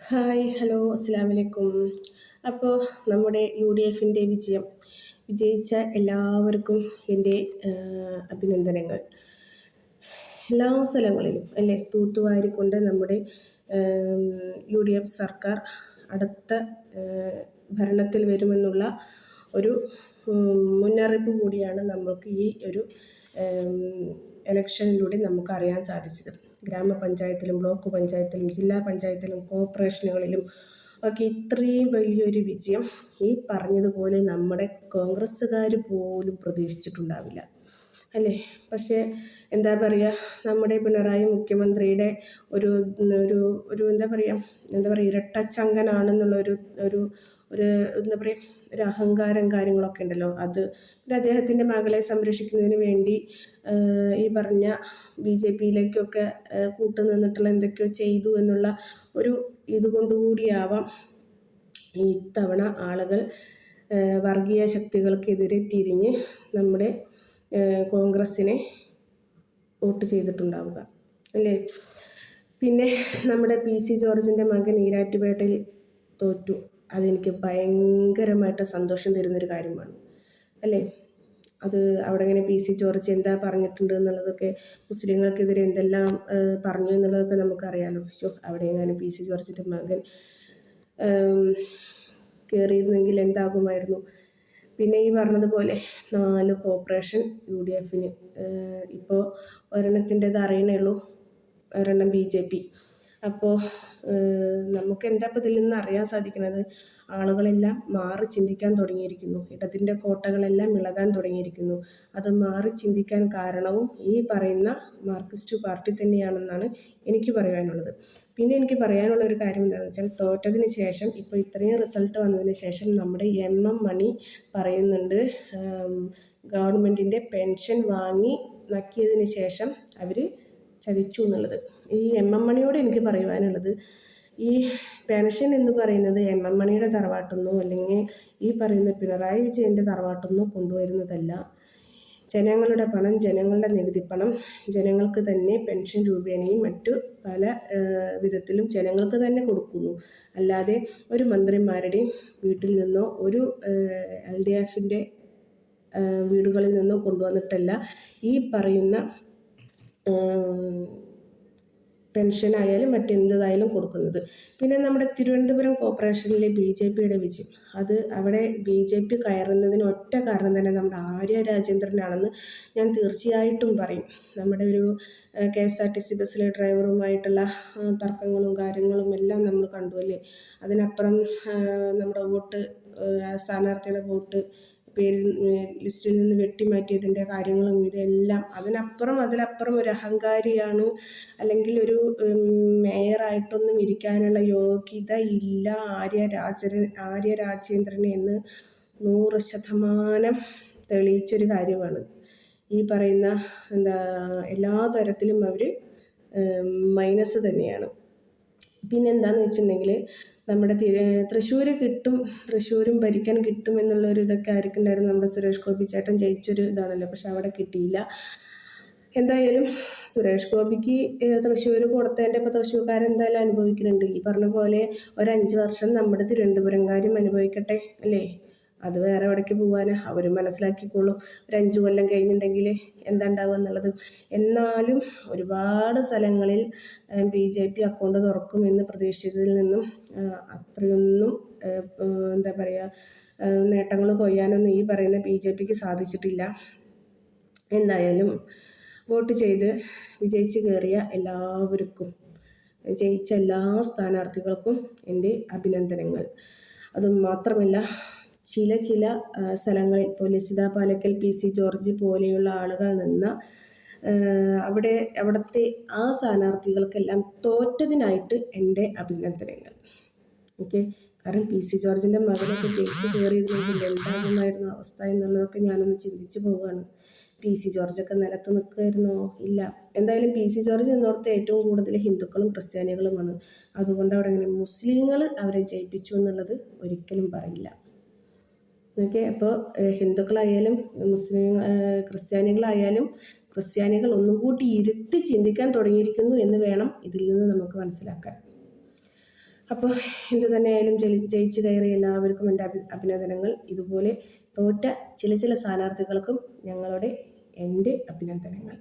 Hi hello അസ്സലാമു അലൈക്കും. അപ്പോൾ നമ്മുടെ UDFൻ്റെ വിജയിച്ച എല്ലാവർക്കും എൻ്റെ അഭിനന്ദനങ്ങൾ. എല്ലാ സ്ഥലങ്ങളിലും അല്ലേ തൂത്തുവാരിക്കൊണ്ട് നമ്മുടെ UDF സർക്കാർ അടുത്ത ഭരണത്തിൽ വരുമെന്നുള്ള ഒരു മുന്നറിയിപ്പ് കൂടിയാണ് നമ്മൾക്ക് ഈ ഒരു ഇലക്ഷനിലൂടെ നമുക്ക് അറിയാൻ സാധിച്ചത്. ഗ്രാമപഞ്ചായത്തിലും ബ്ലോക്ക് പഞ്ചായത്തിലും ജില്ലാ പഞ്ചായത്തിലും കോർപ്പറേഷനുകളിലും ഒക്കെ ഇത്രയും വലിയൊരു വിജയം ഈ പറഞ്ഞതുപോലെ നമ്മുടെ കോൺഗ്രസ്സുകാർ പോലും പ്രതീക്ഷിച്ചിട്ടുണ്ടാവില്ല അല്ലേ. പക്ഷേ എന്താ പറയുക, നമ്മുടെ പിണറായി മുഖ്യമന്ത്രിയുടെ ഒരു ഒരു ഒരു എന്താ പറയുക ഇരട്ടച്ചങ്കനാണെന്നുള്ള ഒരു ഒരു ഒരു എന്താ പറയുക ഒരു അഹങ്കാരം കാര്യങ്ങളൊക്കെ ഉണ്ടല്ലോ അത്. പിന്നെ അദ്ദേഹത്തിൻ്റെ മകളെ സംരക്ഷിക്കുന്നതിന് വേണ്ടി ഈ പറഞ്ഞ BJPയിലേക്കൊക്കെ കൂട്ടുനിന്നിട്ടുള്ള എന്തൊക്കെയോ ചെയ്തു എന്നുള്ള ഒരു ഇതുകൊണ്ടുകൂടിയാവാം ഇത്തവണ ആളുകൾ വർഗീയ ശക്തികൾക്കെതിരെ തിരിഞ്ഞ് നമ്മുടെ കോൺഗ്രസ്സിനെ വോട്ട് ചെയ്തിട്ടുണ്ടാവുക അല്ലേ. പിന്നെ നമ്മുടെ PC ജോർജിൻ്റെ മകൻ ഈരാറ്റുപേട്ടയിൽ തോറ്റു. അതെനിക്ക് ഭയങ്കരമായിട്ട് സന്തോഷം തരുന്നൊരു കാര്യമാണ് അല്ലേ. അത് അവിടെ ഇങ്ങനെ PC ജോർജ് എന്താ പറഞ്ഞിട്ടുണ്ട് എന്നുള്ളതൊക്കെ, മുസ്ലിങ്ങൾക്കെതിരെ എന്തെല്ലാം പറഞ്ഞു എന്നുള്ളതൊക്കെ നമുക്കറിയാലോ. അവിടെ എങ്ങാനും PC ജോർജിൻ്റെ മകൻ കയറിയിരുന്നെങ്കിൽ എന്താകുമായിരുന്നു. പിന്നെ ഈ പറഞ്ഞതുപോലെ 4 കോർപ്പറേഷൻ UDFന്. ഇപ്പോൾ ഒരെണ്ണത്തിൻ്റെത് അറിയണേ ഉള്ളൂ, ഒരെണ്ണം BJP. അപ്പോൾ നമുക്ക് എന്താ ഇപ്പോൾ ഇതിൽ നിന്ന് അറിയാൻ സാധിക്കുന്നത്, ആളുകളെല്ലാം മാറി ചിന്തിക്കാൻ തുടങ്ങിയിരിക്കുന്നു. ഇടതിൻ്റെ കോട്ടകളെല്ലാം ഇളകാൻ തുടങ്ങിയിരിക്കുന്നു. അത് മാറി ചിന്തിക്കാൻ കാരണവും ഈ പറയുന്ന മാർക്സിസ്റ്റ് പാർട്ടി തന്നെയാണെന്നാണ് എനിക്ക് പറയാനുള്ളത്. പിന്നെ എനിക്ക് പറയാനുള്ളൊരു കാര്യം എന്താണെന്ന് വെച്ചാൽ, തോറ്റതിന് ശേഷം ഇപ്പോൾ ഇത്രയും റിസൾട്ട് വന്നതിന് ശേഷം നമ്മുടെ MM മണി പറയുന്നുണ്ട് ഗവൺമെൻറ്റിൻ്റെ പെൻഷൻ വാങ്ങി നക്കിയതിന് ശേഷം അവർ ചതിച്ചു എന്നുള്ളത്. ഈ MM മണിയോട് എനിക്ക് പറയുവാനുള്ളത്, ഈ പെൻഷൻ എന്ന് പറയുന്നത് MM മണിയുടെ തറവാട്ടിൽ അല്ലെങ്കിൽ ഈ പറയുന്ന പിണറായി വിജയൻ്റെ തറവാട്ടിൽ കൊണ്ടുവരുന്നതല്ല. ജനങ്ങളുടെ പണം, ജനങ്ങളുടെ നികുതിപ്പണം ജനങ്ങൾക്ക് തന്നെ പെൻഷൻ രൂപേണയും മറ്റു പല വിധത്തിലും ജനങ്ങൾക്ക് തന്നെ കൊടുക്കുന്നു. അല്ലാതെ ഒരു മന്ത്രിമാരുടെയും വീട്ടിൽ നിന്നോ ഒരു LDFൻ്റെ വീടുകളിൽ നിന്നോ കൊണ്ടുവന്നിട്ടല്ല ഈ പറയുന്ന പെൻഷനായാലും മറ്റെന്തായാലും കൊടുക്കുന്നത്. പിന്നെ നമ്മുടെ തിരുവനന്തപുരം കോർപ്പറേഷനിലെ BJPയുടെ വിജയം, അത് അവിടെ BJP കയറുന്നതിന് ഒറ്റ കാരണം തന്നെ നമ്മുടെ ആര്യ രാജേന്ദ്രനാണെന്ന് ഞാൻ തീർച്ചയായിട്ടും പറയും. നമ്മുടെ ഒരു KSRTC ബസ്സിലെ ഡ്രൈവറുമായിട്ടുള്ള തർക്കങ്ങളും കാര്യങ്ങളും എല്ലാം നമ്മൾ കണ്ടു അല്ലേ. അതിനപ്പുറം നമ്മുടെ വോട്ട്, സ്ഥാനാർത്ഥിയുടെ വോട്ട് പേരിൽ ലിസ്റ്റിൽ നിന്ന് വെട്ടിമാറ്റിയതിൻ്റെ കാര്യങ്ങളും ഇതെല്ലാം അതിലപ്പുറം ഒരു അഹങ്കാരിയാണ്, അല്ലെങ്കിൽ ഒരു മേയറായിട്ടൊന്നും ഇരിക്കാനുള്ള യോഗ്യത ഇല്ല ആര്യ രാജേന്ദ്രന് എന്ന് 100% തെളിയിച്ചൊരു കാര്യമാണ്. ഈ പറയുന്ന എല്ലാ തരത്തിലും അവർ മൈനസ് തന്നെയാണ്. പിന്നെന്താണെന്ന് വെച്ചിട്ടുണ്ടെങ്കിൽ, നമ്മുടെ തൃശ്ശൂർ കിട്ടും, തൃശ്ശൂരും ഭരിക്കാൻ കിട്ടും എന്നുള്ളൊരു ഇതൊക്കെ ആയിരിക്കുന്നുണ്ടായിരുന്നു. നമ്മുടെ സുരേഷ് ഗോപി ചേട്ടൻ ജയിച്ചൊരു ഇതാണല്ലോ, പക്ഷെ അവിടെ കിട്ടിയില്ല. എന്തായാലും സുരേഷ് ഗോപിക്ക് തൃശ്ശൂർ കൊടുത്തതിൻ്റെ ഇപ്പോൾ തൃശ്ശൂർക്കാരെന്തായാലും അനുഭവിക്കുന്നുണ്ട്. ഈ പറഞ്ഞ പോലെ ഒരു 5 വർഷം നമ്മുടെ തിരുവനന്തപുരംകാരും അനുഭവിക്കട്ടെ അല്ലേ. അത് വേറെ എവിടേക്ക് പോകാനാ, അവരും മനസ്സിലാക്കിക്കോളും ഒരു 5 കൊല്ലം കഴിഞ്ഞിട്ടുണ്ടെങ്കിൽ എന്താ ഉണ്ടാവുക എന്നുള്ളത്. എന്നാലും ഒരുപാട് സ്ഥലങ്ങളിൽ BJP അക്കൗണ്ട് തുറക്കുമെന്ന് പ്രതീക്ഷിച്ചതിൽ നിന്നും അത്രയൊന്നും എന്താ പറയുക നേട്ടങ്ങൾ കൊയ്യാനൊന്നും ഈ പറയുന്ന BJPക്ക് സാധിച്ചിട്ടില്ല. എന്തായാലും വോട്ട് ചെയ്ത് വിജയിച്ച് കയറിയ എല്ലാവർക്കും, ജയിച്ച എല്ലാ സ്ഥാനാർത്ഥികൾക്കും എൻ്റെ അഭിനന്ദനങ്ങൾ. അതുമാത്രമല്ല, ചില സ്ഥലങ്ങളിൽ ഇപ്പോൾ ലസിത പാലക്കൽ, PC ജോർജ് പോലെയുള്ള ആളുകൾ നിന്ന അവിടുത്തെ ആ സ്ഥാനാർത്ഥികൾക്കെല്ലാം തോറ്റതിനായിട്ട് എൻ്റെ അഭിനന്ദനങ്ങൾ. ഓക്കെ. കാരണം PC ജോർജിൻ്റെ മകനൊക്കെ ജയിച്ച് കയറിയിരുന്നെങ്കിൽ എന്താകുമായിരുന്നു അവസ്ഥ എന്നുള്ളതൊക്കെ ഞാനൊന്ന് ചിന്തിച്ച് പോവുകയാണ്. PC ജോർജൊക്കെ നിലത്ത് നിൽക്കുമായിരുന്നോ? ഇല്ല. എന്തായാലും PC ജോർജ് എന്നോർത്ത് ഏറ്റവും കൂടുതൽ ഹിന്ദുക്കളും ക്രിസ്ത്യാനികളുമാണ്. അതുകൊണ്ട് അവിടെ ഇങ്ങനെ മുസ്ലിങ്ങൾ അവരെ ജയിപ്പിച്ചു എന്നുള്ളത് ഒരിക്കലും പറയില്ല. ഓക്കെ. അപ്പോൾ ഹിന്ദുക്കളായാലും ക്രിസ്ത്യാനികൾ ഒന്നും കൂടി ഇരുത്തി ചിന്തിക്കാൻ തുടങ്ങിയിരിക്കുന്നു എന്ന് വേണം ഇതിൽ നിന്ന് നമുക്ക് മനസ്സിലാക്കാൻ. അപ്പോൾ എന്ത് തന്നെയായാലും ജയിച്ച് കയറിയ എല്ലാവർക്കും എൻ്റെ അഭിനന്ദനങ്ങൾ. ഇതുപോലെ തോറ്റ ചില സ്ഥാനാർത്ഥികൾക്കും എൻ്റെ അഭിനന്ദനങ്ങൾ.